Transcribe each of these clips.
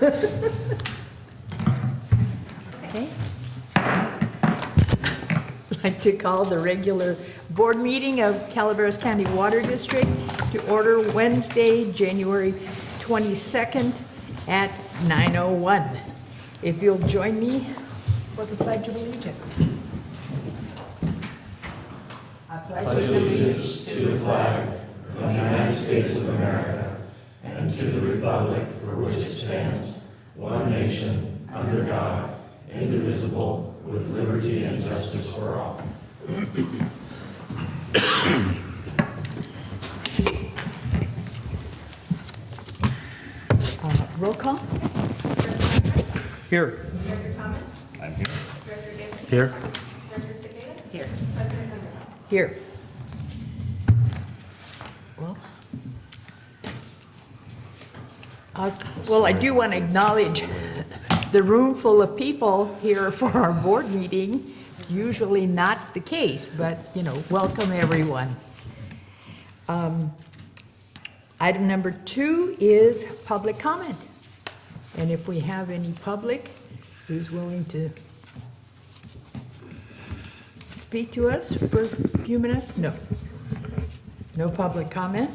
Okay. I'd like to call the regular board meeting of Calaveras County Water District to order Wednesday, January 22nd at 9:01. If you'll join me for the Pledge of Allegiance. I pledge allegiance to the flag of the United States of America and to the republic for which it stands, one nation, under God, indivisible, with liberty and justice for all. Roll call. Here. Director Thomas? I'm here. Director Davis? Here. Director Segura? Here. President Underwood? Here. Well, I do want to acknowledge the room full of people here for our board meeting. Usually not the case, but, welcome everyone. Item number 2 is public comment. And if we have any public who's willing to speak to us for a few minutes? No. No public comment.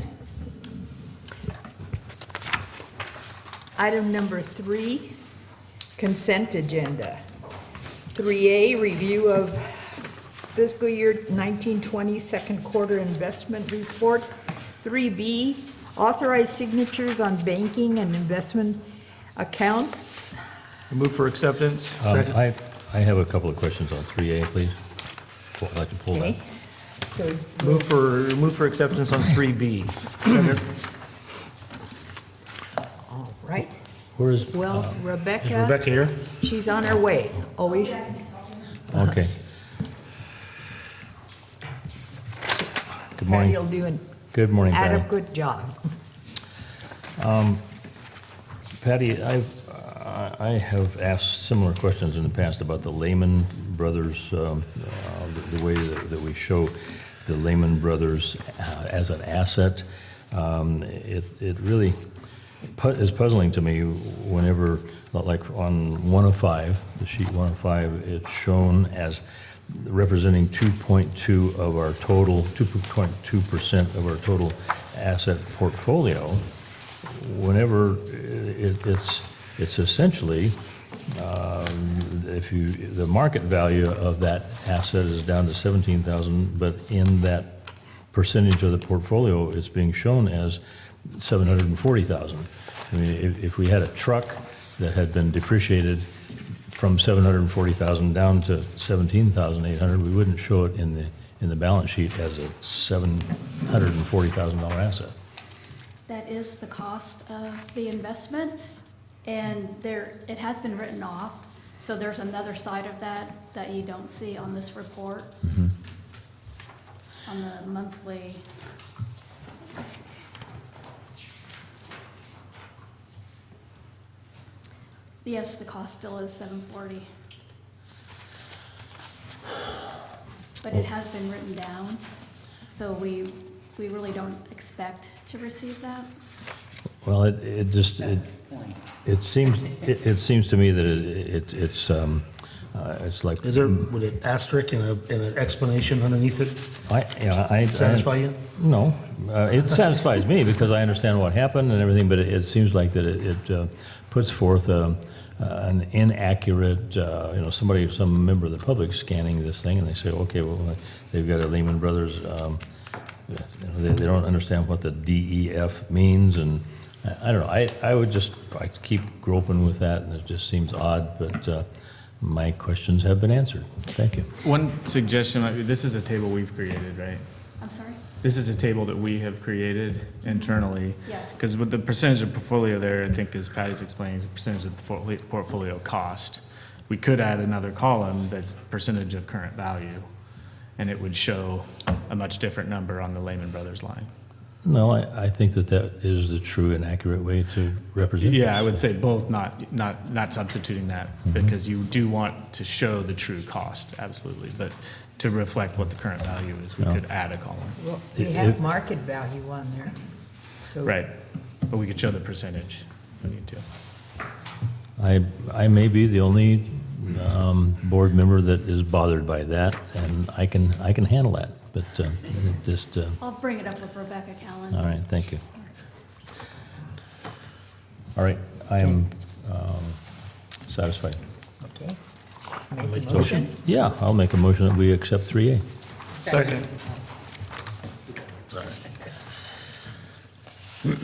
Item number 3, consent agenda. 3A, review of fiscal year 1920 second quarter investment report. 3B, authorize signatures on banking and investment accounts. I move for acceptance. Second. I have a couple of questions on 3A, please. I'd like to pull Okay. that. So, Move for acceptance on 3B. Second. all right. Where is? Well, Is Rebecca, Rebecca here? she's on her way. Always. Okay. Good Patty morning. will do an Good morning, Patty. adequate job. Patty, I have asked similar questions in the past about the Lehman Brothers, the way that we show the Lehman Brothers as an asset. It really is puzzling to me whenever, like on 105, the sheet 105, it's shown as representing 2.2 of our total, 2.2% of our total asset portfolio. Whenever it's essentially, the market value of that asset is down to 17,000, but in that percentage of the portfolio, it's being shown as 740,000. I mean, if we had a truck that had been depreciated from 740,000 down to 17,800, we wouldn't show it in the balance sheet as a $740,000 asset. That is the cost of the investment, and it has been written off. So there's another side of that you don't see on this report. Mm-hmm. On the monthly. Yes, the cost still is $740. But it has been written down, so we really don't expect to receive that. Well, it seems to me that it's like. Is there, with an asterisk and an explanation underneath it? Satisfy you? No, it satisfies me because I understand what happened and everything, but it seems like that it puts forth an inaccurate, some member of the public scanning this thing and they say, okay, well, they've got a Lehman Brothers, they don't understand what the DEF means, and I don't know. I would just keep groping with that, and it just seems odd, but my questions have been answered. Thank you. One suggestion might be, this is a table we've created, right? I'm sorry? This is a table that we have created internally. Yes. Because with the percentage of portfolio there, I think as Patty's explaining, is a percentage of portfolio cost. We could add another column that's percentage of current value, and it would show a much different number on the Lehman Brothers line. No, I think that is the true and accurate way to represent Yeah, this. I would say both, not substituting that, because you do want to show the true cost, absolutely, but to reflect what the current value is, we could add a column. Well, we have market value on there. So Right, but we could show the percentage if we need to. I may be the only board member that is bothered by that, and I can handle that, but just, I'll bring it up with Rebecca Callan. all right, thank you. All right, I am satisfied. Okay. Make Make a a motion? motion. Yeah, I'll make a motion that we accept 3A. Second. Okay,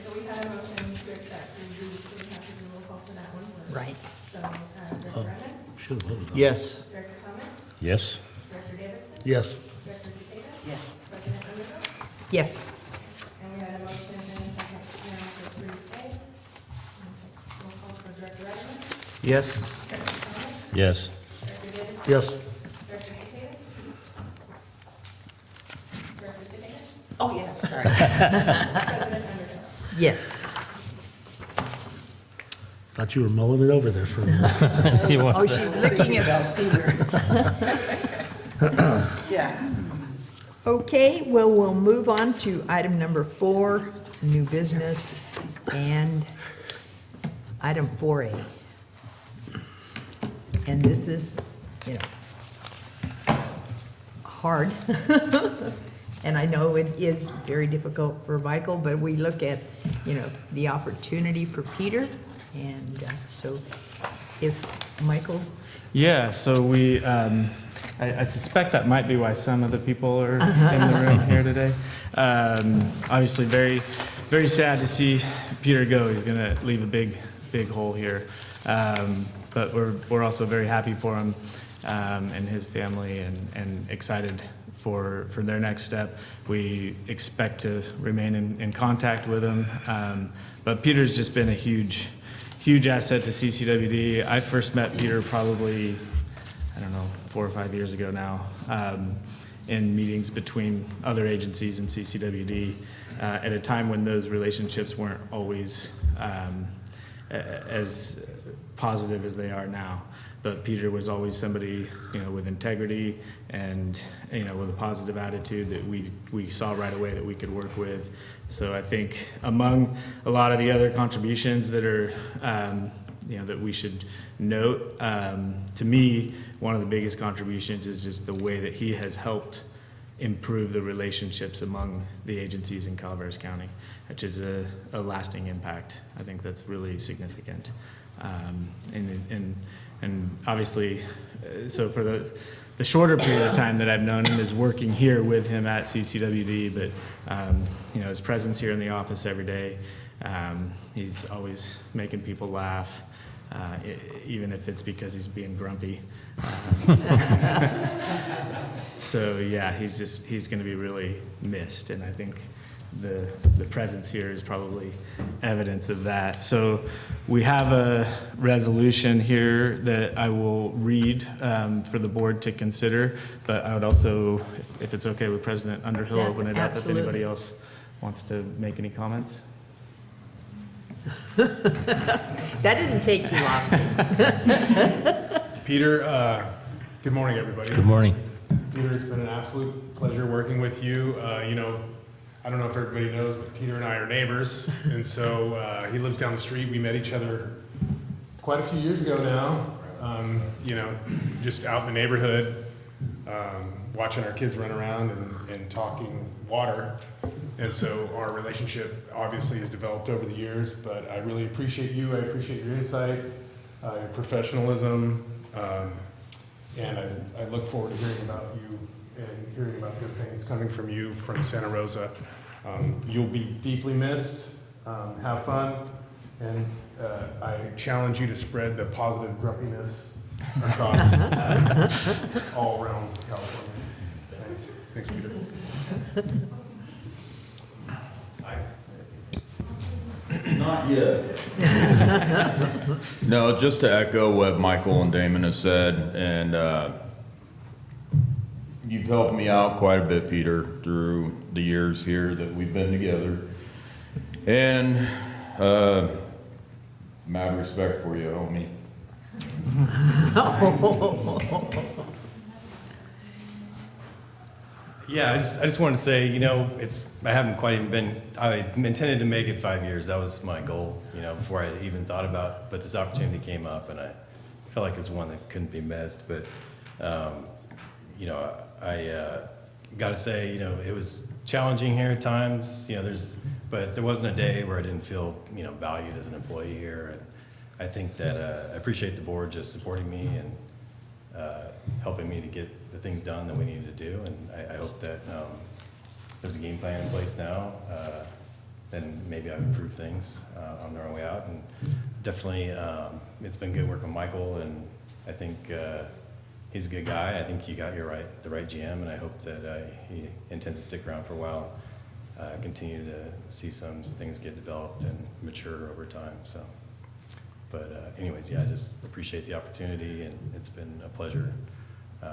so we had a motion to accept review, so we have to do a roll call for that one. Right. So, Director Brennan, Should have voted on it. Yes. Director Thomas, Yes? Director Davidson, Yes. Director Zepeda, Yes. President Underhill, Yes. and we had a motion and a second now for 3A. Roll call, so Director Brennan, Yes. Director Thomas, Yes. Director Davidson, Yes. Director Zepeda. Director Zepeda, Oh, yes, sorry. President Underhill. Yes. Thought you were mulling it over there for a minute. You want Oh, that? she's looking at Peter. Yeah. Okay, well, we'll move on to item number 4, new business, and item 4A. And this is, hard. And I know it is very difficult for Michael, but we look at, the opportunity for Peter. And so if Michael, Yeah, so I suspect that might be why some of the people are in the room here today. Obviously, very, very sad to see Peter go. He's going to leave a big hole here. But we're also very happy for him and his family, and excited for their next step. We expect to remain in contact with him. But Peter's just been a huge asset to CCWD. I first met Peter probably, 4 or 5 years ago now, in meetings between other agencies and CCWD, at a time when those relationships weren't always as positive as they are now. But Peter was always somebody, with integrity and, with a positive attitude that we saw right away that we could work with. So I think among a lot of the other contributions that are, that we should note, to me, one of the biggest contributions is just the way that he has helped improve the relationships among the agencies in Calaveras County, which is a lasting impact. I think that's really significant. And obviously, so for the shorter period of time that I've known him is working here with him at CCWD, but his presence here in the office every day, he's always making people laugh, even if it's because he's being grumpy. So yeah, he's going to be really missed, and I think the presence here is probably evidence of that. So we have a resolution here that I will read for the board to consider, but I would also, if it's okay with President Underhill, Yeah, open it up if absolutely. anybody else wants to make any comments. that didn't take you long. Peter, good morning, everybody. Good morning. Peter, it's been an absolute pleasure working with you. I don't know if everybody knows, but Peter and I are neighbors, and so he lives down the street. We met each other quite a few years ago now, just out in the neighborhood, watching our kids run around and talking water. And so our relationship obviously has developed over the years, but I really appreciate you. I appreciate your insight, your professionalism, and I look forward to hearing about you and hearing about good things coming from you from Santa Rosa. You'll be deeply missed. Have fun, and I challenge you to spread the positive grumpiness across all realms of California. Thanks, Peter. Not yet. No, just to echo what Michael and Damon have said, and you've helped me out quite a bit, Peter, through the years here that we've been together. And mad respect for you, homie. Yeah, I just wanted to say, you know, I haven't quite even been, I intended to make it 5 years. That was my goal, you know, before I even thought about, but this opportunity came up and I felt like it's one that couldn't be missed. But, you know, I got to say, you know, it was challenging here at times, you know, but there wasn't a day where I didn't feel, you know, valued as an employee here. And I think that I appreciate the board just supporting me and helping me to get the things done that we needed to do. And I hope that there's a game plan in place now. Then maybe I've improved things on their own way out. And definitely, it's been good working with Michael, and I think he's a good guy. I think you got the right GM, and I hope that he intends to stick around for a while. Continue to see some things get developed and mature over time. So, but anyways, yeah, I just appreciate the opportunity, and it's been a pleasure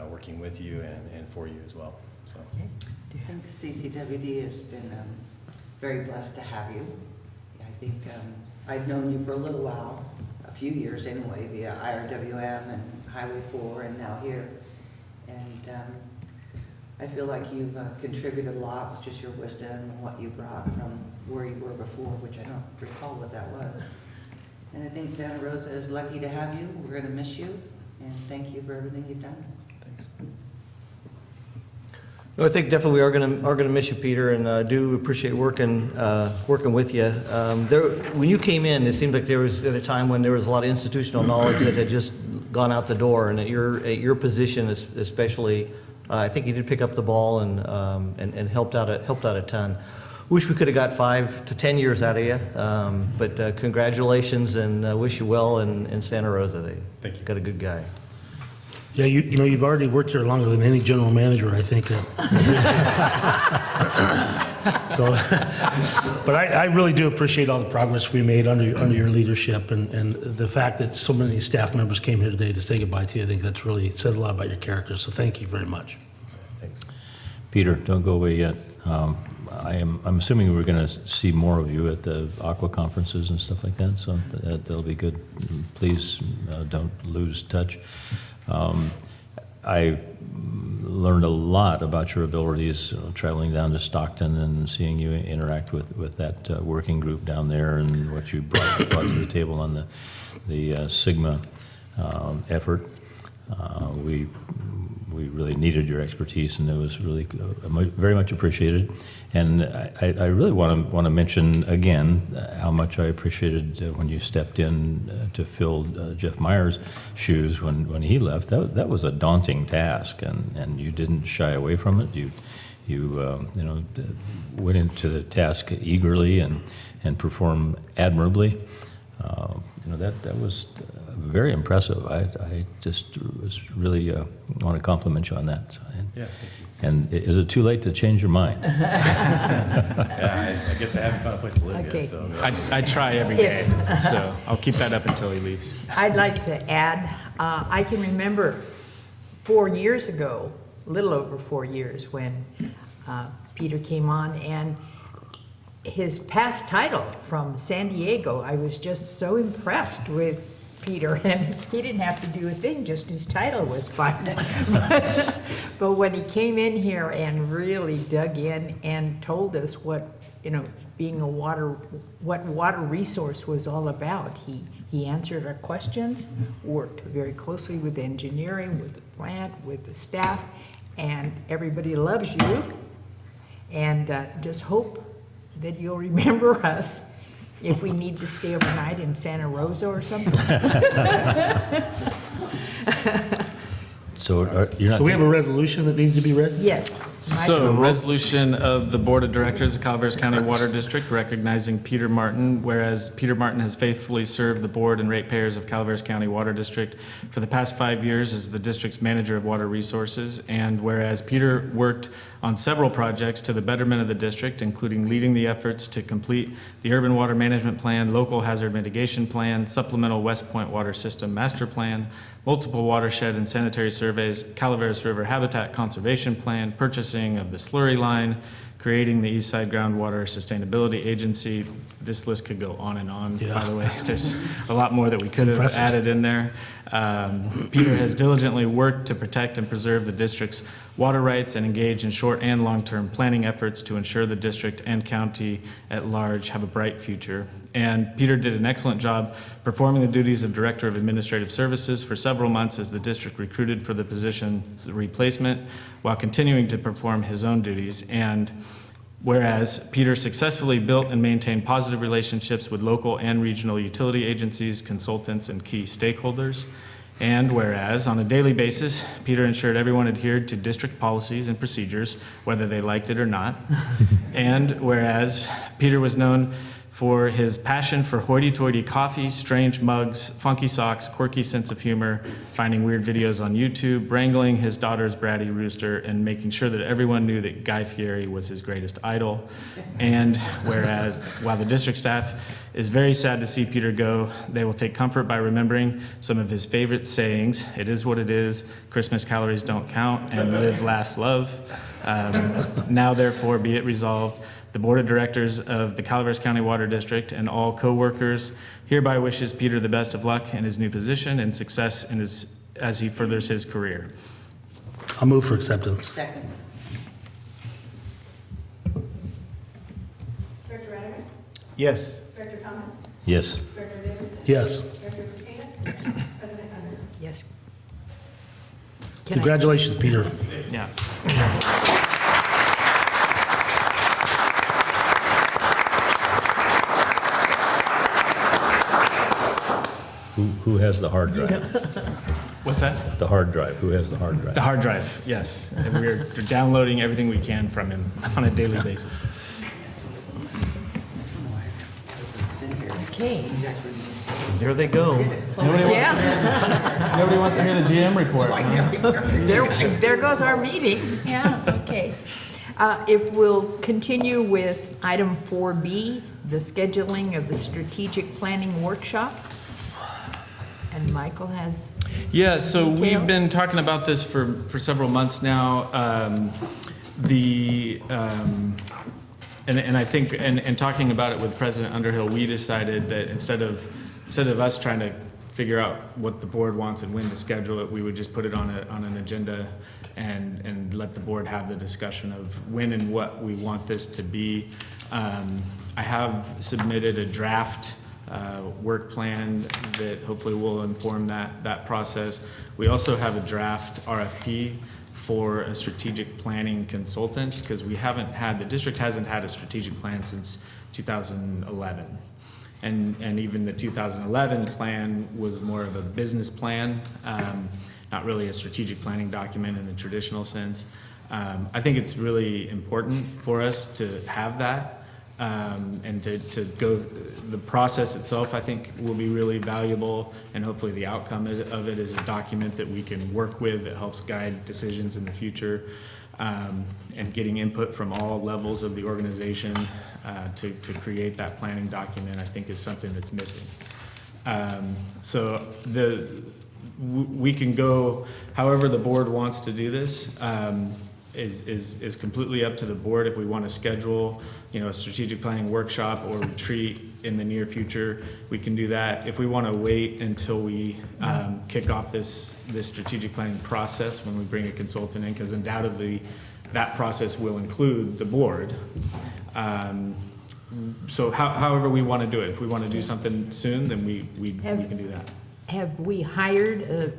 working with you and for you as well. So, I think CCWD has been very blessed to have you. I think I've known you for a little while, a few years anyway, via IRWM and Highway 4 and now here. And I feel like you've contributed a lot with just your wisdom and what you brought from where you were before, which I don't recall what that was. And I think Santa Rosa is lucky to have you. We're going to miss you, and thank you for everything you've done. thanks. No, I think definitely we are gonna miss you, Peter, and do appreciate working with you. When you came in, it seemed like there was at a time when there was a lot of institutional knowledge that had just gone out the door, and at your position especially, I think you did pick up the ball and helped out a ton. Wish we could have got 5 to 10 years out of you, but congratulations, and wish you well in Santa Rosa. Thank you. Got a good guy. Yeah, you know, you've already worked here longer than any general manager, I think. So, but I really do appreciate all the progress we made under your leadership, and the fact that so many staff members came here today to say goodbye to you. I think that's really says a lot about your character. So thank you very much. Thanks. Peter, don't go away yet. I'm assuming we're going to see more of you at the Aqua conferences and stuff like that, so that'll be good. Please don't lose touch. I learned a lot about your abilities traveling down to Stockton and seeing you interact with that working group down there, and what you brought to the table on the Sigma effort. We really needed your expertise, and it was really very much appreciated. And I really want to mention again how much I appreciated when you stepped in to fill Jeff Meyer's shoes when he left. That was a daunting task, and you didn't shy away from it. You went into the task eagerly and performed admirably. That was very impressive. I just was really want to compliment you on that. Yeah, thank you. And is it too late to change your mind? Yeah, I guess I haven't found a place to live Okay. yet. So I try every day, so I'll keep that up until he leaves. I'd like to add, I can remember 4 years ago, a little over 4 years, when Peter came on, and his past title from San Diego, I was just so impressed with Peter, and he didn't have to do a thing, just his title was fine. But when he came in here and really dug in and told us what, being what water resource was all about, he answered our questions, worked very closely with engineering, with the plant, with the staff, and everybody loves you. And just hope that you'll remember us if we need to stay overnight in Santa Rosa or something. So you're not. So we have a resolution that needs to be read? Yes. So, resolution of the Board of Directors of Calaveras County Water District recognizing Peter Martin, whereas Peter Martin has faithfully served the board and ratepayers of Calaveras County Water District for the past 5 years as the district's manager of water resources, and whereas Peter worked on several projects to the betterment of the district, including leading the efforts to complete the Urban Water Management Plan, Local Hazard Mitigation Plan, Supplemental West Point Water System Master Plan, multiple watershed and sanitary surveys, Calaveras River Habitat Conservation Plan, purchasing of the slurry line, creating the East Side Groundwater Sustainability Agency. This list could go on and on, by the way. There's a lot more that we could have added in there. Peter has diligently worked to protect and preserve the district's water rights and engage in short and long-term planning efforts to ensure the district and county at large have a bright future. And Peter did an excellent job performing the duties of Director of Administrative Services for several months as the district recruited for the position's replacement while continuing to perform his own duties. And whereas Peter successfully built and maintained positive relationships with local and regional utility agencies, consultants, and key stakeholders. And whereas on a daily basis, Peter ensured everyone adhered to district policies and procedures, whether they liked it or not. And whereas Peter was known for his passion for hoity-toity coffee, strange mugs, funky socks, quirky sense of humor, finding weird videos on YouTube, wrangling his daughter's bratty rooster, and making sure that everyone knew that Guy Fieri was his greatest idol. And whereas, while the district staff is very sad to see Peter go, they will take comfort by remembering some of his favorite sayings: "It is what it is," "Christmas calories don't count," and "Live, laugh, love." Now, therefore, be it resolved, the Board of Directors of the Calaveras County Water District and all co-workers hereby wishes Peter the best of luck in his new position and success in as he furthers his career. I'll move for acceptance. Second. Director Radigan? Yes. Director Thomas? Yes. Director Davidson? Yes. Director Sapina? President Under? Yes. Congratulations, Peter. Yeah. Who has the hard drive? What's that? The hard drive. Who has the hard drive? The hard drive, yes. And we're downloading everything we can from him on a daily basis. Okay. There they go. Yeah, Nobody wants to hear the GM report. there goes our meeting. Yeah, okay. If we'll continue with item 4B, the scheduling of the strategic planning workshop. And Michael has, Yeah, so we've Details? been talking about this for several months now. And I think, and talking about it with President Underhill, we decided that instead of us trying to figure out what the board wants and when to schedule it, we would just put it on an agenda and let the board have the discussion of when and what we want this to be. I have submitted a draft work plan that hopefully will inform that process. We also have a draft RFP for a strategic planning consultant because the district hasn't had a strategic plan since 2011. And even the 2011 plan was more of a business plan, not really a strategic planning document in the traditional sense. I think it's really important for us to have that. And to go, the process itself, I think, will be really valuable, and hopefully the outcome of it is a document that we can work with that helps guide decisions in the future, and getting input from all levels of the organization to create that planning document, I think, is something that's missing. So we can go however the board wants to do this. Is completely up to the board. If we want to schedule, a strategic planning workshop or retreat in the near future, we can do that. If we want to wait until we kick off this strategic planning process when we bring a consultant in, because undoubtedly that process will include the board. So however we want to do it. If we want to do something soon, then we can do that. have we hired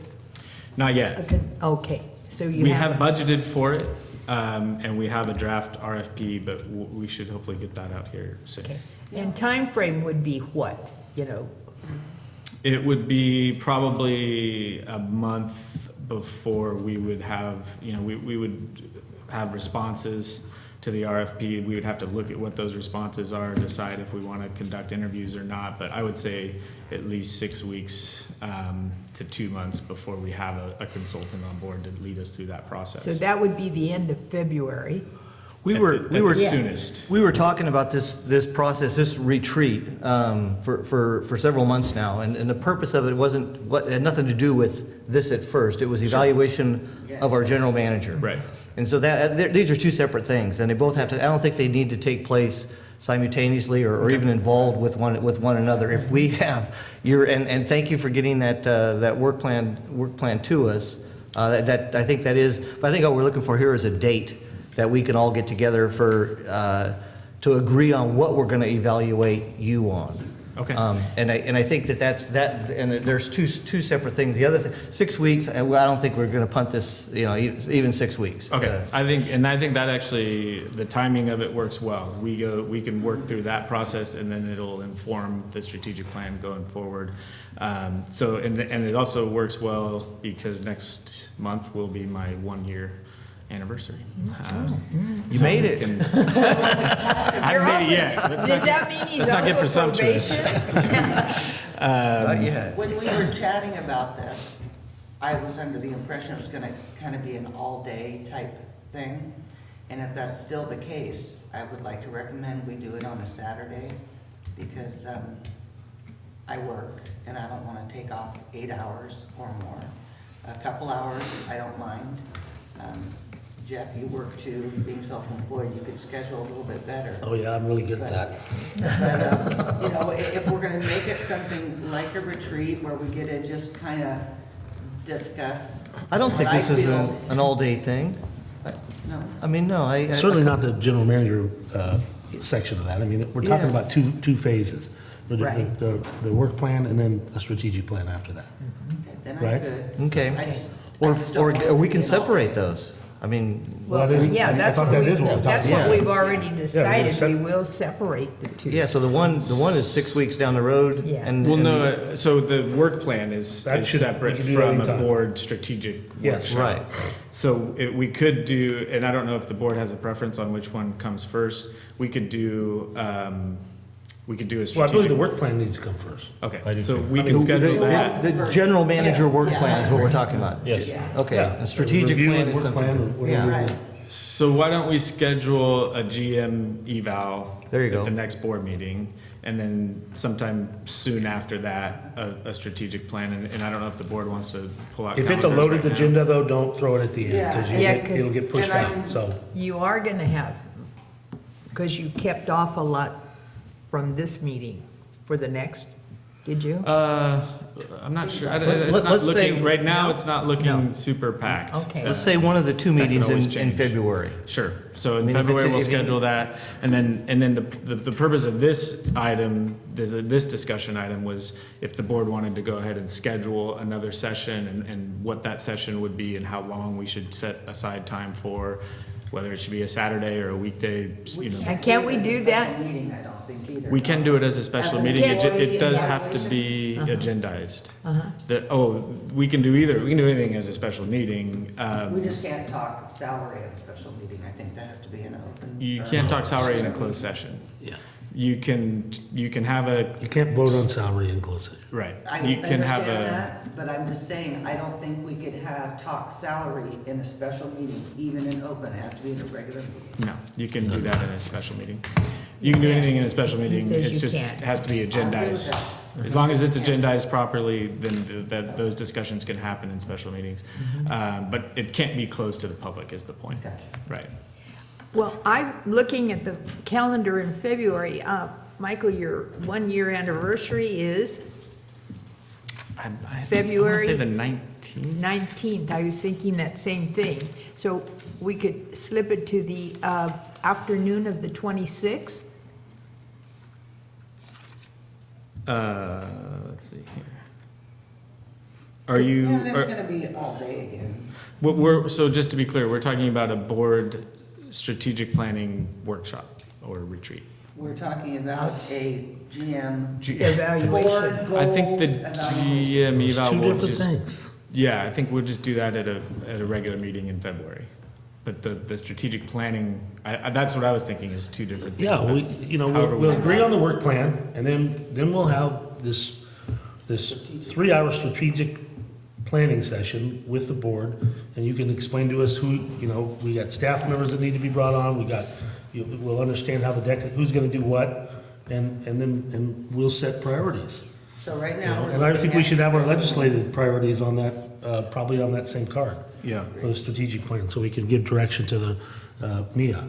Not yet. okay, so you We have budgeted for it, and we have a draft RFP, but we should hopefully get that out here soon. Okay. And time frame would be what, It would be probably a month before we would have, we would have responses to the RFP. We would have to look at what those responses are, decide if we want to conduct interviews or not, but I would say at least 6 weeks to 2 months before we have a consultant on board to lead us through that process. So that would be the end of February. We At were the soonest. We were talking about this process, this retreat, for several months now, and the purpose of it had nothing to do with this at first. It was evaluation of our general manager. Right. And so these are two separate things, and they both have to. I don't think they need to take place simultaneously or even involved with one another. If we have and thank you for getting that work plan to us. I think that is, but I think all we're looking for here is a date that we can all get together to agree on what we're going to evaluate you on. Okay. And I think that's that, and there's two separate things. The other 6 weeks, I don't think we're going to punt this, even 6 weeks. Okay, I think that actually, the timing of it works well. We can work through that process, and then it'll inform the strategic plan going forward. And it also works well because next month will be my 1-year anniversry. You made it. I haven't made it yet. Does that mean he's let's not get off of presumptuous. probation? Not yet. When we were chatting about this, I was under the impression it was gonna kind of be an all-day type thing. And if that's still the case, I would like to recommend we do it on a Saturday, because I work and I don't wanna take off 8 hours or more. A couple hours, I don't mind. Jeff, you work too, being self-employed, you could schedule a little bit better. Oh, yeah, I'm really good at that. But, if we're gonna make it something like a retreat where we get to just kind of discuss. I don't think what this is feel- an all-day thing. No. I mean, no, Certainly not the general manager section of that. I mean, we're talking Yeah. about two phases. Right. The work plan and then a strategic plan after that. Okay, then I'm Right. good. Okay. I just don't want Or it we to can be an all-day. separate those. I mean, Well, that is- Yeah, I that's thought what that is what we're that's talking what about. we've already decided. set- We will separate the two. yeah, so the one is 6 weeks down the road. Yeah. and Well, and no, so the work plan is That should- separate we can do from a anytime. board strategic Yes. workshop. Right. So we could do, and I don't know if the board has a preference on which one comes first. We could do a Well, I believe the strategic. work plan needs to come first. I Okay, do so too. we I can mean, schedule that. The general manager work Yeah, plan is what we're talking about. Yes. Okay, Yeah. the strategic Review plan and is work something. plan or whatever. Yeah. Right. So why don't we schedule a GM eval? There you go. At the next board meeting, and then sometime soon after that, a strategic plan, and I don't know if the board wants to pull out. If it's a calendars loaded right now. agenda, though, don't throw it at the end, because Yeah, 'cause- it'll get pushed and I'm- out, so. You are gonna have, because you kept off a lot from this meeting for the next, did you? I'm not sure. Let's It's not say- looking, right now, No? it's not looking super packed. Okay. Let's say one of the two That could meetings always in change. February. Sure. So I in mean, if it's- February, we'll if you- schedule that. And then the purpose of this item, this discussion item was if the board wanted to go ahead and schedule another session and what that session would be and how long we should set aside time for, whether it should be a Saturday or a weekday, And can't we do that? Special meeting, I don't think either. We can do it as a special As an meeting. employee It does have to be agendized. We can do either. We can do anything as a special meeting. We just can't talk salary at a special meeting. I think that has to be an open. You can't talk salary in a closed session. Yeah. You can have a, You can't vote on salary in closed session. right. I You can have understand a, that, but I'm just saying, I don't think we could have talk salary in a special meeting, even in open. It has to be in a regular meeting. no, you can do that in a special meeting. You can do anything in a special meeting. says It's you just, can't. it has to be I'm good with agendized. that. As long as it's agendized properly, then those discussions can happen in special meetings. But it can't be closed to the public is the point. Gotcha. Right. Well, I'm looking at the calendar in February. Michael, your 1-year anniversary is I want to February say the 19th. 19th. I was thinking that same thing. So we could slip it to the afternoon of the 26th. Let's see here. Are you? Yeah, that's are- gonna be all day again. So just to be clear, we're talking about a board strategic planning workshop or retreat. We're talking about a GM Evaluation. board goal. I think the evaluation. GM It's eval two will different just, things. yeah, I think we'll just do that at a regular meeting in February. But the strategic planning, that's what I was thinking is two different things. Yeah, but however we'll agree on the work plan, and then we'll have this 3-hour strategic planning session with the board, and you can explain to us who, we got staff members that need to be brought on, we'll understand how who's gonna do what, and we'll set priorities. So right now. we're And I looking think we at- should have our legislative priorities on that, probably on that same card. Yeah. For the strategic plan, so we can give direction to the MIA.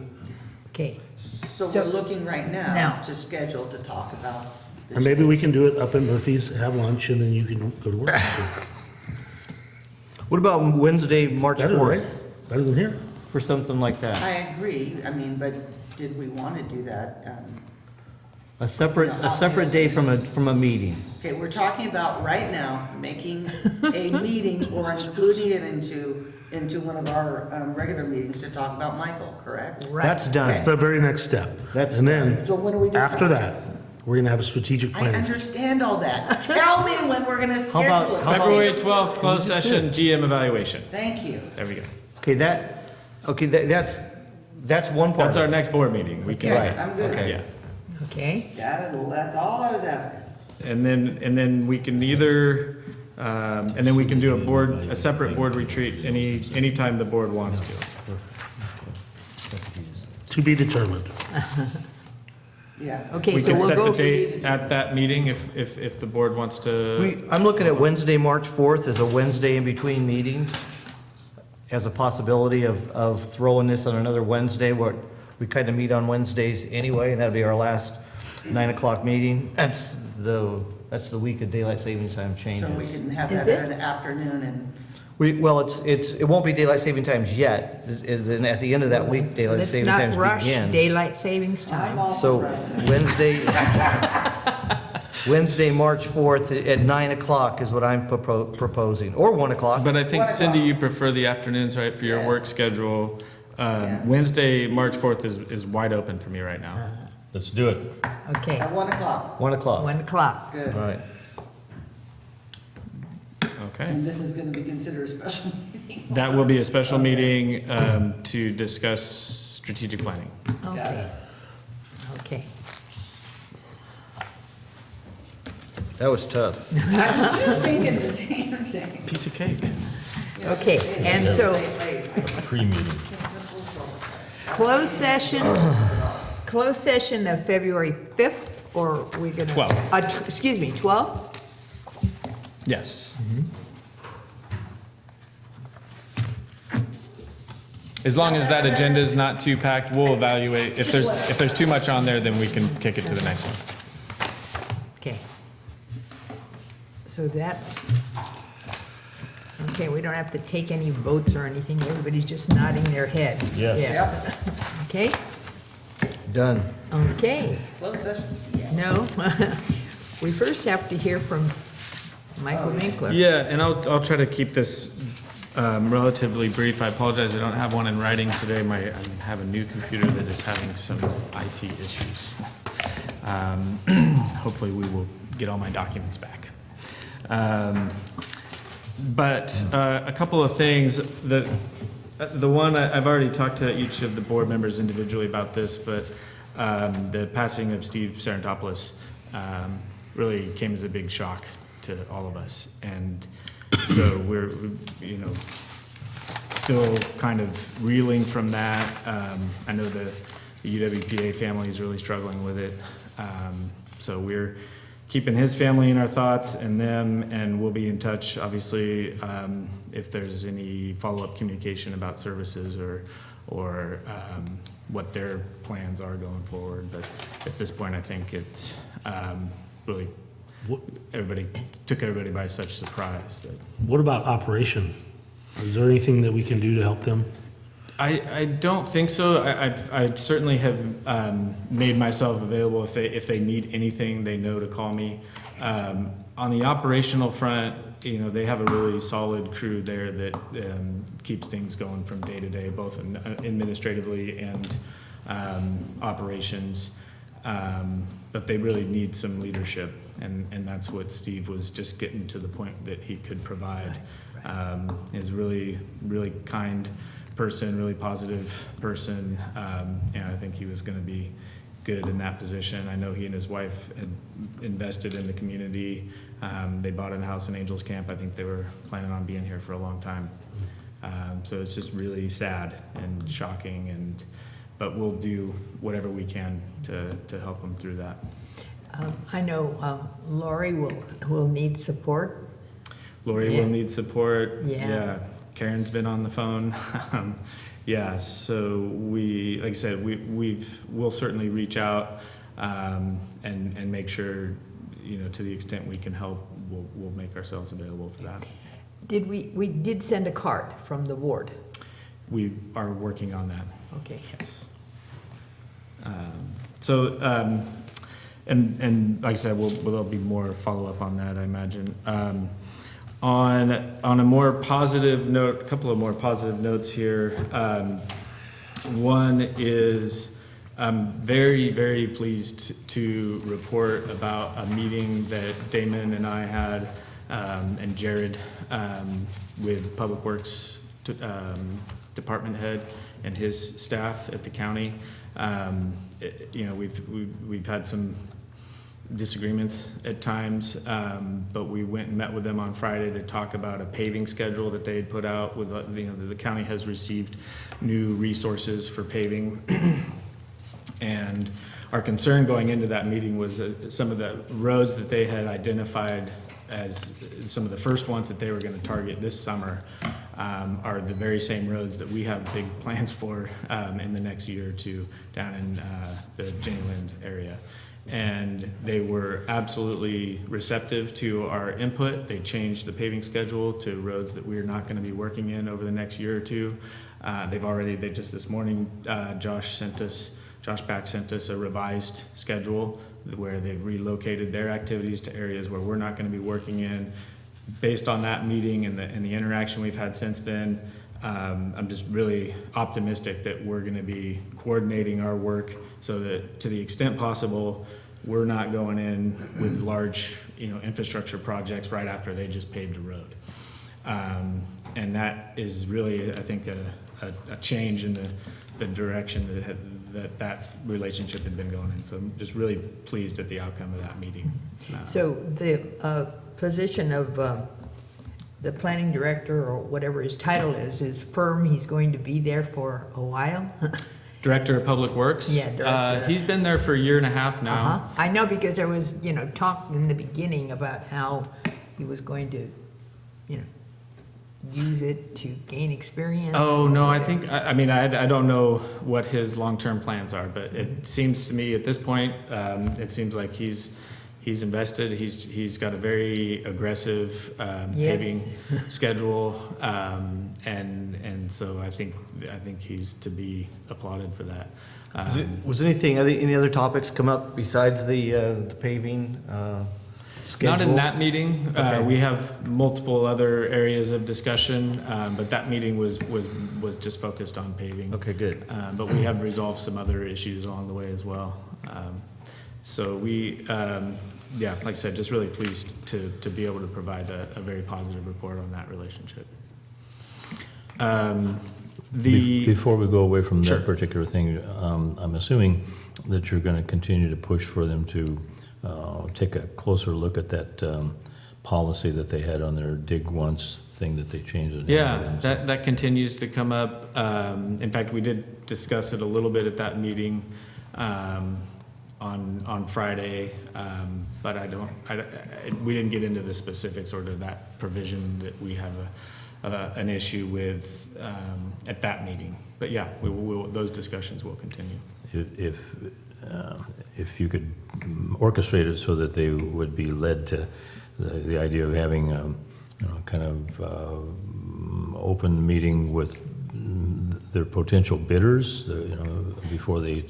Okay. So So- we're looking right Now. now to schedule to talk about. this. And maybe we can do it up at Murphy's, have lunch, and then you can go to work. What about Wednesday, March Better, right? 4th, Better than here? for something like that? I agree, I mean, but did we want to do that? A separate day from a meeting. Okay, we're talking about right now, making a meeting or including it into one of our regular meetings to talk about Michael, correct? That's done. That's the very next step. That's- And then, So when are we doing after that, we're gonna have a strategic I plan. understand all that. Tell me when we're gonna How about- schedule it. how about- February 12th, closed session, GM evaluation. Thank you. There we go. That's one part. That's of our it. next board meeting. We can, Right. I'm good. Okay. yeah. Okay, That's all I was asking. And then we can either, and then we can do a separate board retreat anytime the board wants to. To be determined. Yeah. okay, We so can we'll set go, the date at that meeting if the board wants to. I'm looking at Wednesday, March 4th as a Wednesday in between meetings, as a possibility of throwing this on another Wednesday, where we kind of meet on Wednesdays anyway, and that'll be our last 9 o'clock meeting. That's the week of daylight savings time So we changes. can have Is that it? in the afternoon and, It won't be daylight saving times yet. Then at the end of that week, daylight let's saving not times rush begins. daylight savings I'm time. all So for Russian. Wednesday, March 4th at 9 o'clock is what I'm proposing, or 1 o'clock. But I think, 1 Cindy, o'clock. you prefer the afternoons, right, for your Yes. work schedule. Yeah. Wednesday, March 4th is wide open for me right now. Let's do it. Okay, At 1 o'clock. 1 o'clock. 1 o'clock. All Good. right. Okay. And this is gonna be considered a special meeting. That will be a special meeting to discuss strategic planning. Okay, okay. That was tough. I was just thinking the same thing. Piece of cake. Okay, and so Pre-meeting. closed session of February 5th, or are we gonna? 12th. Excuse me, 12th? Yes. As long as that agenda is not too packed, we'll evaluate. If there's too much on there, then we can kick it to the next one. Okay. So that's, okay, we don't have to take any votes or anything, everybody's just nodding their head. Yes. Okay, Done. okay, Closed session? no, we first have to hear from Michael Winkler. Yeah, and I'll try to keep this relatively brief. I apologize, I don't have one in writing today. I have a new computer that is having some IT issues. Hopefully we will get all my documents back. But a couple of things. The one, I've already talked to each of the board members individually about this, but the passing of Steve Sarantopoulos really came as a big shock to all of us. And so we're, still kind of reeling from that. I know the UWPA family is really struggling with it. So we're keeping his family in our thoughts and them, and we'll be in touch, obviously, if there's any follow-up communication about services or what their plans are going forward. But at this point, I think it's really, took everybody by such surprise that. What about operation? Is there anything that we can do to help them? I don't think so. I'd certainly have made myself available if they need anything, they know to call me. On the operational front, they have a really solid crew there that keeps things going from day to day, both administratively and operations. But they really need some leadership, and that's what Steve was just getting to the point that he could provide. Is really, really kind person, really positive person, and I think he was going to be good in that position. I know he and his wife had invested in the community. They bought a house in Angels Camp. I think they were planning on being here for a long time. So it's just really sad and shocking, but we'll do whatever we can to help them through that. I know Lori will need support. Lori Yeah. will need support. Yeah. Karen's been on the phone. Yeah, so like I said, we'll certainly reach out and make sure, to the extent we can help, we'll make ourselves available for that. we did send a card from the ward. We are working on that. Okay. And like I said, there'll be more follow-up on that, I imagine. On a more positive note, a couple of more positive notes here. One is I'm very, very pleased to report about a meeting that Damon and I had, and Jared, with Public Works Department Head and his staff at the county. We've had some disagreements at times, but we went and met with them on Friday to talk about a paving schedule that they had put out with, the county has received new resources for paving. And our concern going into that meeting was some of the roads that they had identified as some of the first ones that they were going to target this summer are the very same roads that we have big plans for in the next year or two down in the Jennyland area. And they were absolutely receptive to our input. They changed the paving schedule to roads that we're not going to be working in over the next year or two. They just this morning, Josh Back sent us a revised schedule where they've relocated their activities to areas where we're not going to be working in. Based on that meeting and the interaction we've had since then, I'm just really optimistic that we're going to be coordinating our work so that to the extent possible, we're not going in with large, infrastructure projects right after they just paved a road. And that is really, I think, a change in the direction that relationship had been going in. So I'm just really pleased at the outcome of that meeting. So the position of the planning director, or whatever his title is firm. He's going to be there for a while. Director of Public Works? Yeah, director. He's been there for a year and a half now. I know, because there was, talk in the beginning about how he was going to, use it to gain experience. Oh, no, I think, I don't know what his long-term plans are, but it seems to me at this point, it seems like he's invested. He's got a very aggressive paving schedule, and so I think he's to be applauded for that. Was any other topics come up besides the paving schedule? Not in that meeting. Okay. We have multiple other areas of discussion, but that meeting was just focused on paving. Okay, good. But we have resolved some other issues along the way as well. So we, like I said, just really pleased to be able to provide a very positive report on that relationship. Before we go away from Sure. that particular thing, I'm assuming that you're going to continue to push for them to take a closer look at that policy that they had on their dig once thing that they changed. Yeah, that continues to come up. In fact, we did discuss it a little bit at that meeting on Friday, but we didn't get into the specifics or to that provision that we have an issue with at that meeting. But yeah, those discussions will continue. If you could orchestrate it so that they would be led to the idea of having kind of open meeting with their potential bidders, before they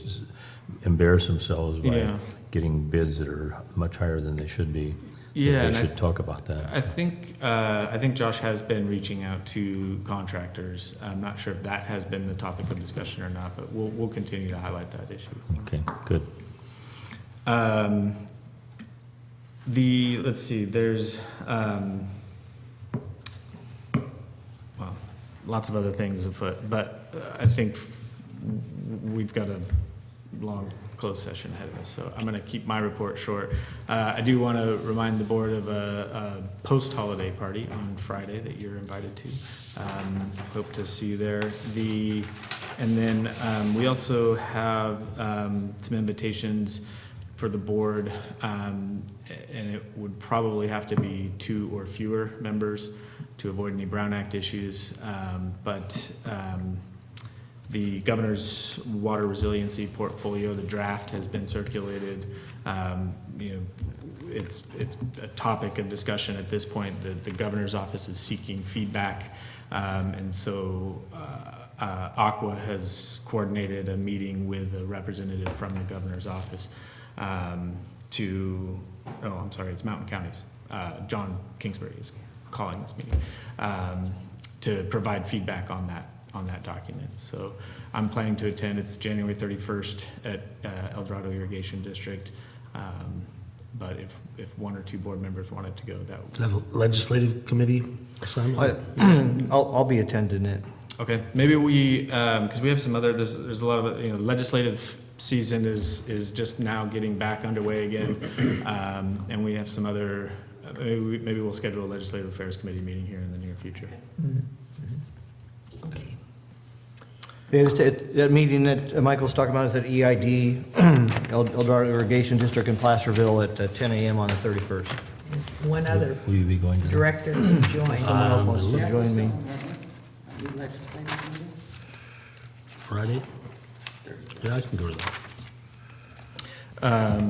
embarrass themselves by getting bids that are much higher than they should be. Yeah, they should talk about that. I think Josh has been reaching out to contractors. I'm not sure if that has been the topic of discussion or not, but we'll continue to highlight that issue. Okay, good. Let's see, there's lots of other things afoot, but I think we've got a long closed session ahead of us, so I'm going to keep my report short. I do want to remind the board of a post-holiday party on Friday that you're invited to. Hope to see you there. And then we also have some invitations for the board, and it would probably have to be 2 or fewer members to avoid any Brown Act issues, but the governor's water resiliency portfolio, the draft has been circulated. it's a topic of discussion at this point. The governor's office is seeking feedback, and so Aqua has coordinated a meeting with a representative from the governor's office it's Mountain County's. John Kingsbury is calling this meeting to provide feedback on that document. So I'm planning to attend. It's January 31st at El Dorado Irrigation District. But if one or two board members wanted to go, that would. Is that a legislative committee assignment? I'll be attending it. Okay, maybe we, because we have some other, there's a lot of, legislative season is just now getting back underway again. And we have some other, maybe we'll schedule a legislative affairs committee meeting here in the near future. Okay. That meeting that Michael's talking about is at EID, El Dorado Irrigation District in Placerville at 10 a.m. on the 31st. And one other Will you be going to that? director to join. Someone else wants to join me. You legislative meeting? Friday? Yeah, I can go to that.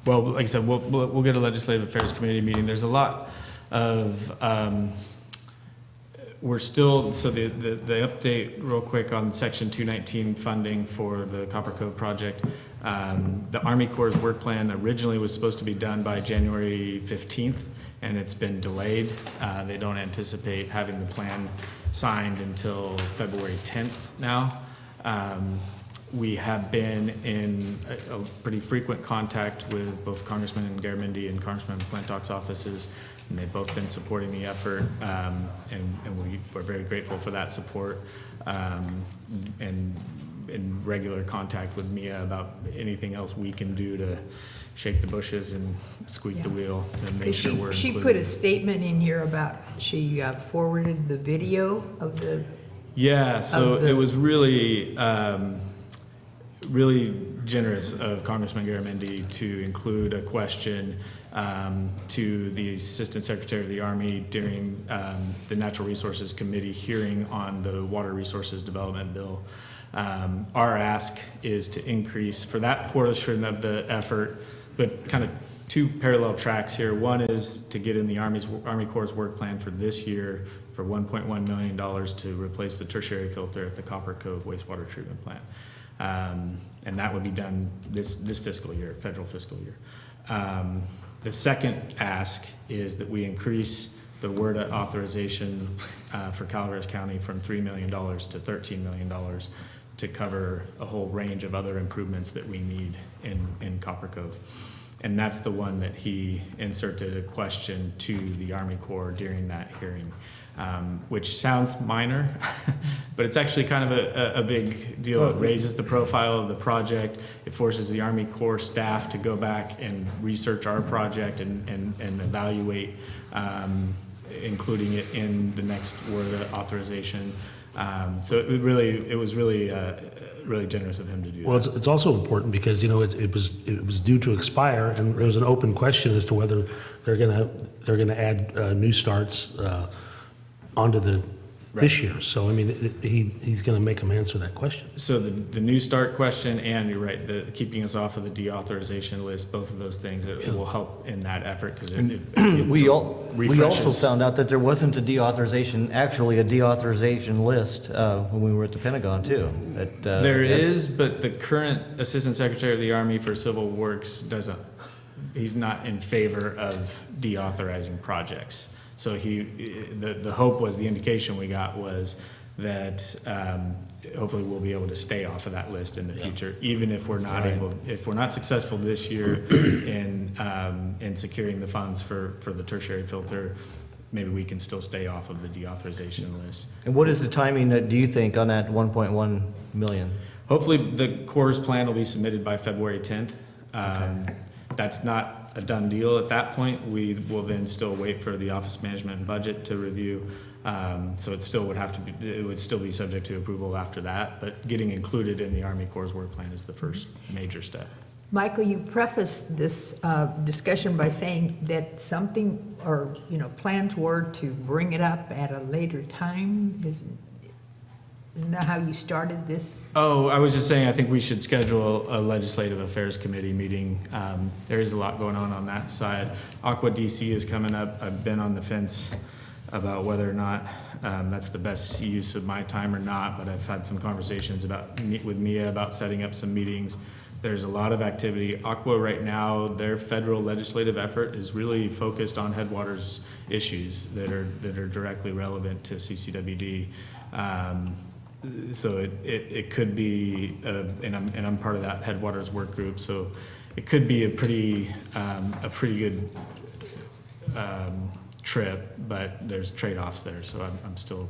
Well, like I said, we'll get a legislative affairs committee meeting. There's a lot of, we're still, so the update real quick on section 219 funding for the Copper Cove project. The Army Corps' work plan originally was supposed to be done by January 15th, and it's been delayed. They don't anticipate having the plan signed until February 10th now. We have been in a pretty frequent contact with both Congressman Garamendi and Congressman McClintock's offices, and they've both been supporting the effort, and we're very grateful for that support, and in regular contact with Mia about anything else we can do to shake the bushes and squeak the wheel and make sure we're She included. put a statement in here about, she forwarded the video of the. Yeah, so of the- it was really, really generous of Congressman Garamendi to include a question to the Assistant Secretary of the Army during the Natural Resources Committee hearing on the Water Resources Development Bill. Our ask is to increase for that portion of the effort, but kind of two parallel tracks here. One is to get in the Army Corps' work plan for this year for $1.1 million to replace the tertiary filter at the Copper Cove wastewater treatment plant. And that would be done this fiscal year, federal fiscal year. The second ask is that we increase the WRDA authorization for Calaveras County from $3 million to $13 million to cover a whole range of other improvements that we need in Copper Cove. And that's the one that he inserted a question to the Army Corps during that hearing, which sounds minor, but it's actually kind of a big deal. It raises the profile of the project. It forces the Army Corps staff to go back and research our project and evaluate, including it in the next WRDA authorization. So it was really generous of him to do that. Well, it's also important because, it was due to expire, and there was an open question as to whether they're gonna add new starts onto this year. So, I mean, he's gonna make them answer that question. So the new start question, and you're right, the keeping us off of the deauthorization list, both of those things, it will help in that effort because We also found out that there wasn't a deauthorization list when we were at the Pentagon too. There is, but the current Assistant Secretary of the Army for Civil Works he's not in favor of deauthorizing projects. So the hope was, the indication we got was that hopefully we'll be able to stay off of that list in the future, even if we're not if we're not successful this year in securing the funds for the tertiary filter, maybe we can still stay off of the deauthorization list. And what is the timing, do you think, on that 1.1 million? Hopefully the Corps' plan will be submitted by February 10th. That's not a done deal at that point. We will then still wait for the Office of Management and Budget to review. So it still would it would still be subject to approval after that, but getting included in the Army Corps' work plan is the first major step. Michael, you prefaced this discussion by saying that something, or, plans were to bring it up at a later time. Isn't that how you started this? Oh, I was just saying, I think we should schedule a Legislative Affairs Committee meeting. There is a lot going on that side. Aqua DC is coming up. I've been on the fence about whether or not that's the best use of my time or not, but I've had some conversations with Mia about setting up some meetings. There's a lot of activity. Aqua right now, their federal legislative effort is really focused on Headwaters issues that are directly relevant to CCWD. So it could be, and I'm part of that Headwaters work group, so it could be a pretty good trip, but there's trade-offs there, so I'm still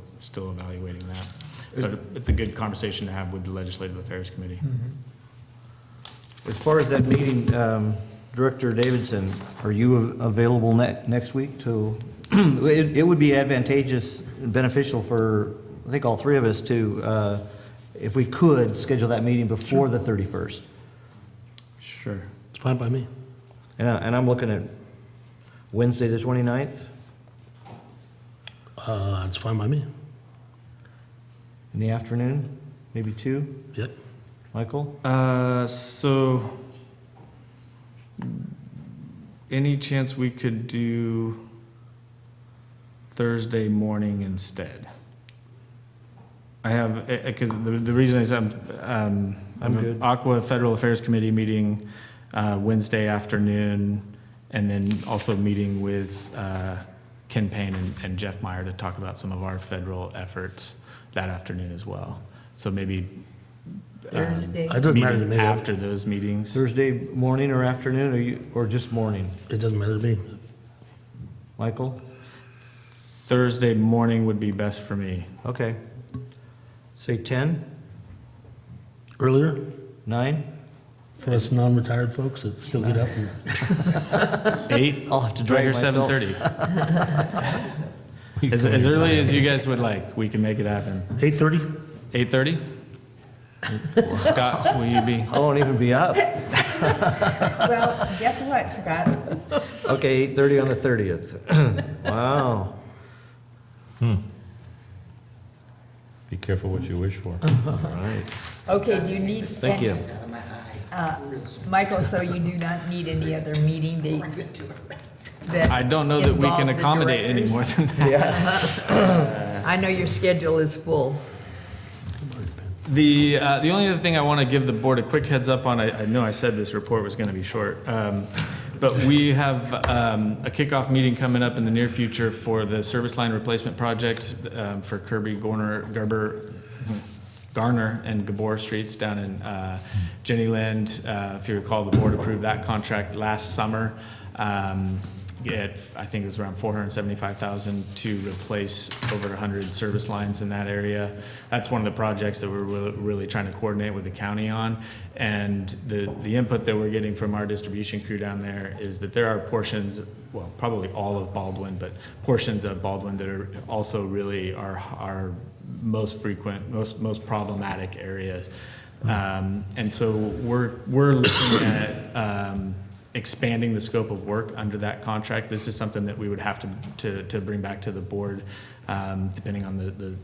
evaluating that. But it's a good conversation to have with the Legislative Affairs Committee. As far as that meeting, Director Davidson, are you available next week to, it would be advantageous and beneficial for, I think, all three of us to, if we could, schedule that meeting before the 31st. Sure. It's fine by me. And I'm looking at Wednesday, the 29th, It's fine by me. in the afternoon, maybe 2. Yep. Michael? So any chance we could do Thursday morning instead? I have, because the reason is I'm good. Aqua Federal Affairs Committee meeting Wednesday afternoon, and then also meeting with Ken Payne and Jeff Meyer to talk about some of our federal efforts that afternoon as well. So maybe Thursday? It doesn't matter to me. after those meetings. Thursday morning or afternoon, or just morning? It doesn't matter to me. Michael? Thursday morning would be best for me. Okay. Say 10, Earlier, 9? for us non-retired folks that still get up. And 8? I'll have to Drag drag her myself. 7:30. As early as you guys would like, we can make it happen. 8:30? 8:30? Scott, will you be? I won't even be up. Well, guess what, Scott? Okay, 8:30 on the 30th. Wow. Be careful what you wish for. All right. Okay, do you need? Thank you. Michael, so you do not need any other meeting dates? I don't know that we can involve the accommodate any directors? more than that. I know your schedule is full. The only other thing I want to give the board a quick heads up on, I know I said this report was going to be short, but we have a kickoff meeting coming up in the near future for the service line replacement project for Kirby, Garner and Gabor Streets down in Jennyland. If you recall, the board approved that contract last summer. I think it was around $475,000 to replace over 100 service lines in that area. That's one of the projects that we're really trying to coordinate with the county on. And the input that we're getting from our distribution crew down there is that there are portions, well, probably all of Baldwin, but portions of Baldwin that are also really our most frequent, most problematic areas. And so we're looking at expanding the scope of work under that contract. This is something that we would have to bring back to the board, depending on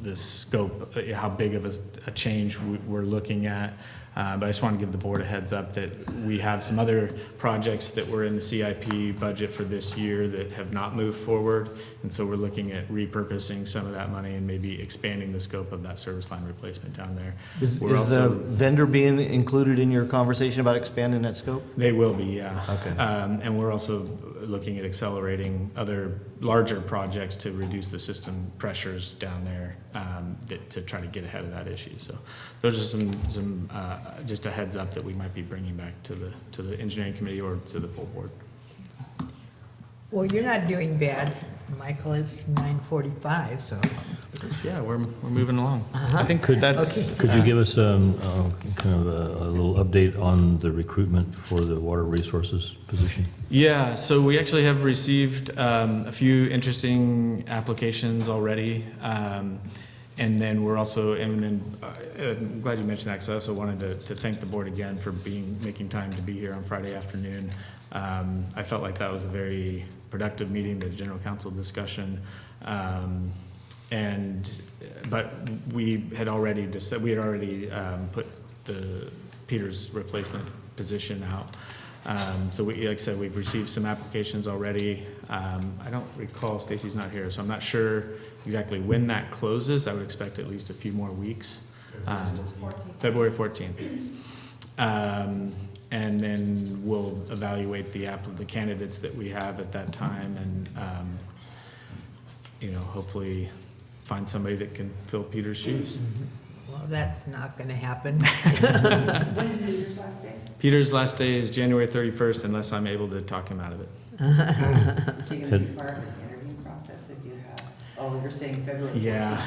the scope, how big of a change we're looking at. But I just want to give the board a heads up that we have some other projects that were in the CIP budget for this year that have not moved forward. And so we're looking at repurposing some of that money and maybe expanding the scope of that service line replacement down there. Is We're the also- vendor being included in your conversation about expanding that scope? They will be, yeah. Okay. And we're also looking at accelerating other larger projects to reduce the system pressures down there, to try to get ahead of that issue. So those are some just a heads up that we might be bringing back to the engineering committee or to the full board. Well, you're not doing bad, Michael. It's 9:45, so. Yeah, we're moving along. I think that's. Could you give us kind of a little update on the recruitment for the water resources position? Yeah, so we actually have received a few interesting applications already. And then we're also, I'm glad you mentioned that, because I also wanted to thank the board again for making time to be here on Friday afternoon. I felt like that was a very productive meeting, the general council discussion. But we had already put Peter's replacement position out. So like I said, we've received some applications already. I don't recall, Stacy's not here, so I'm not sure exactly when that closes. I would expect at least a few more weeks. February 14th. And then we'll evaluate the candidates that we have at that time and, hopefully find somebody that can fill Peter's shoes. Well, that's not going to happen. When's Peter's last day? Peter's last day is January 31st unless I'm able to talk him out of it. Is he going to be part of the interview process if you have, you're saying February 14th? Yeah,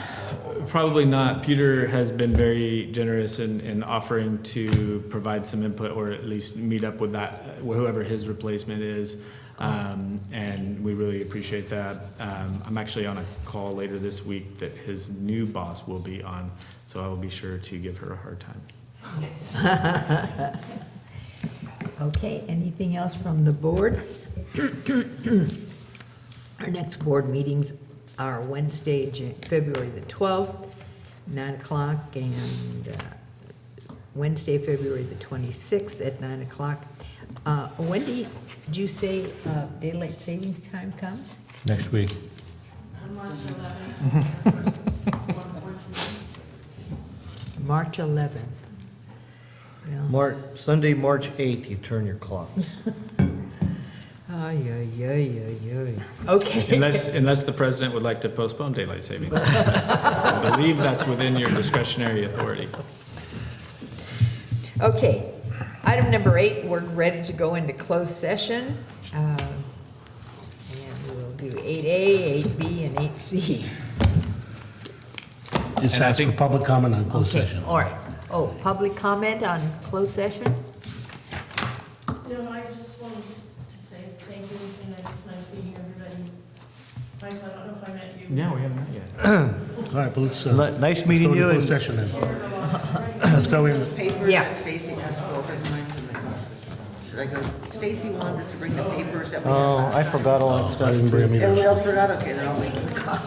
probably not. Peter has been very generous in offering to provide some input or at least meet up with whoever his replacement is. And we really appreciate that. I'm actually on a call later this week that his new boss will be on, so I will be sure to give her a hard time. Okay, anything else from the board? Our next board meetings are Wednesday, February the 12th, 9 o'clock, and Wednesday, February the 26th at 9 o'clock. When did you say daylight savings time comes? Next week. March 11th. March 11th. Well, Sunday, March 8th, you turn your clock. ay, ay, ay, ay, ay. Okay. Unless the president would like to postpone daylight savings. I believe that's within your discretionary authority. Okay, item number 8, we're ready to go into closed session. And we'll do 8A, 8B, and 8C. Just And I ask for think- public comment on closed Okay, session. all right. Oh, public comment on closed session? No, I just wanted to say thank you, and it's nice meeting everybody. Mike, I don't know if I met you. No, we haven't met yet. All right, but let's, Nice meeting let's go you. into closed and- session then. Let's go in. Papers Yeah. that Stacy has to go over mine from the, should I go, Stacy wanted us to bring the papers that we had Oh, last I time. forgot all that I stuff. didn't bring them either. Everybody else forgot, okay, then I'll leave it in the car.